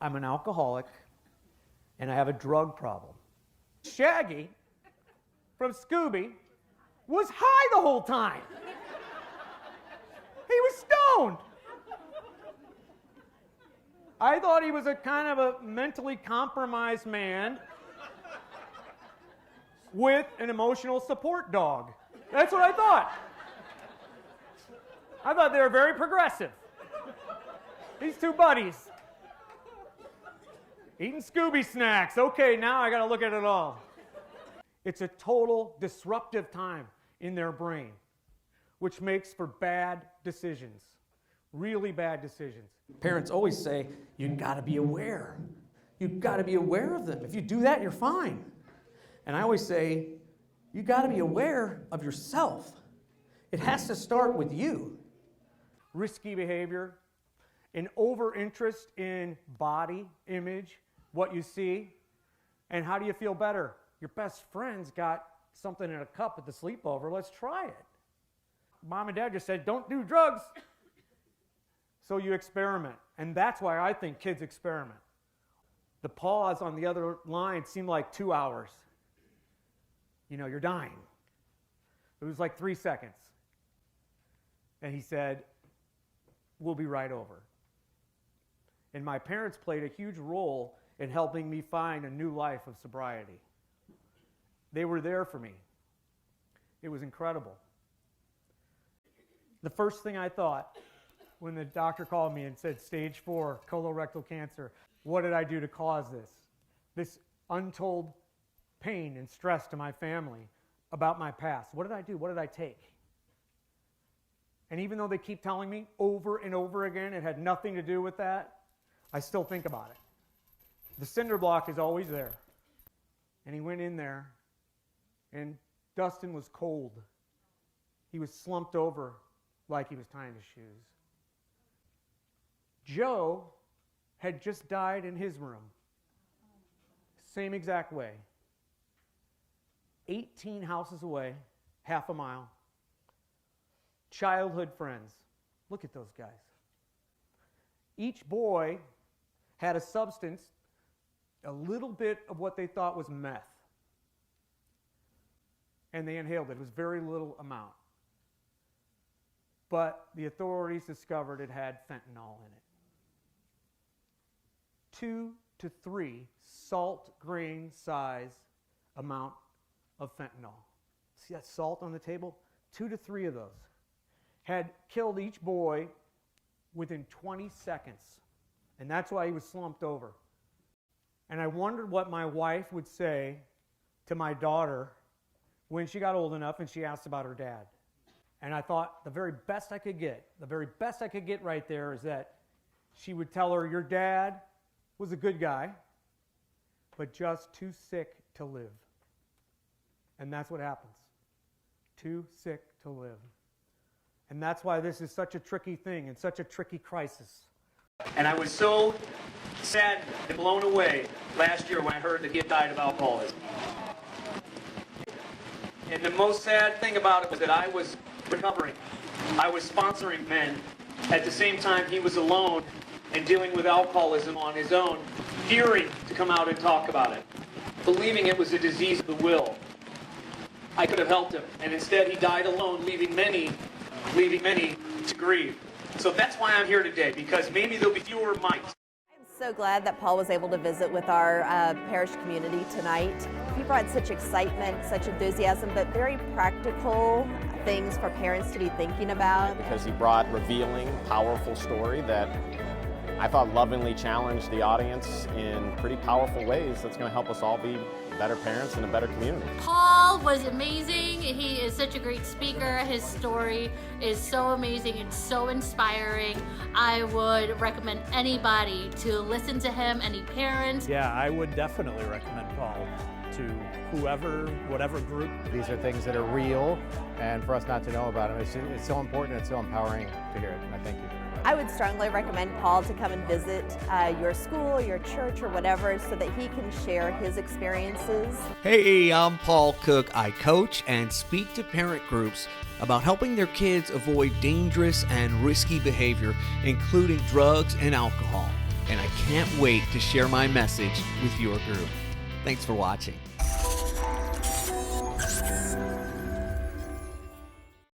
I'm an alcoholic and I have a drug problem. Shaggy from Scooby was high the whole time. He was stoned. I thought he was a kind of a mentally compromised man with an emotional support dog. That's what I thought. I thought they were very progressive. These two buddies. Eating Scooby snacks. Okay, now I got to look at it all. It's a total disruptive time in their brain, which makes for bad decisions, really bad decisions. Parents always say, you've got to be aware. You've got to be aware of them. If you do that, you're fine. And I always say, you've got to be aware of yourself. It has to start with you. Risky behavior, an over-interest in body image, what you see, and how do you feel better? Your best friend's got something in a cup at the sleepover, let's try it. Mom and dad just said, don't do drugs. So you experiment, and that's why I think kids experiment. The pause on the other line seemed like 2 hours. You know, you're dying. It was like 3 seconds. And he said, we'll be right over. And my parents played a huge role in helping me find a new life of sobriety. They were there for me. It was incredible. The first thing I thought when the doctor called me and said stage 4 colorectal cancer, what did I do to cause this? This untold pain and stress to my family about my past. What did I do? What did I take? And even though they keep telling me over and over again it had nothing to do with that, I still think about it. The cinder block is always there. And he went in there, and Dustin was cold. He was slumped over like he was tying his shoes. Joe had just died in his room. Same exact way. 18 houses away, half a mile. Childhood friends. Look at those guys. Each boy had a substance, a little bit of what they thought was meth. And they inhaled it. It was very little amount. But the authorities discovered it had fentanyl in it. 2 to 3 salt grain size amount of fentanyl. See that salt on the table? 2 to 3 of those had killed each boy within 20 seconds. And that's why he was slumped over. And I wondered what my wife would say to my daughter when she got old enough and she asked about her dad. And I thought the very best I could get right there is that she would tell her, your dad was a good guy, but just too sick to live. And that's what happens. Too sick to live. And that's why this is such a tricky thing and such a tricky crisis. And I was so sad and blown away last year when I heard that he had died of alcoholism. And the most sad thing about it was that I was recovering. I was sponsoring men. At the same time, he was alone and dealing with alcoholism on his own, fearing to come out and talk about it, believing it was a disease of the will. I could have helped him, and instead he died alone, leaving many to grieve. So that's why I'm here today, because maybe there'll be fewer mites. I'm so glad that Paul was able to visit with our parish community tonight. He brought such excitement, such enthusiasm, but very practical things for parents to be thinking about. Because he brought revealing, powerful story that I thought lovingly challenged the audience in pretty powerful ways that's going to help us all be better parents and a better community. Paul was amazing. He is such a great speaker. His story is so amazing and so inspiring. I would recommend anybody to listen to him, any parents. Yeah, I would definitely recommend Paul to whoever, whatever group. These are things that are real, and for us not to know about them, it's so important, it's so empowering to hear it, and I thank you. I would strongly recommend Paul to come and visit your school, your church, or whatever, so that he can share his experiences. Hey, I'm Paul Cook. I coach and speak to parent groups about helping their kids avoid dangerous and risky behavior, including drugs and alcohol. and I can't wait to share my message with your group. Thanks for watching.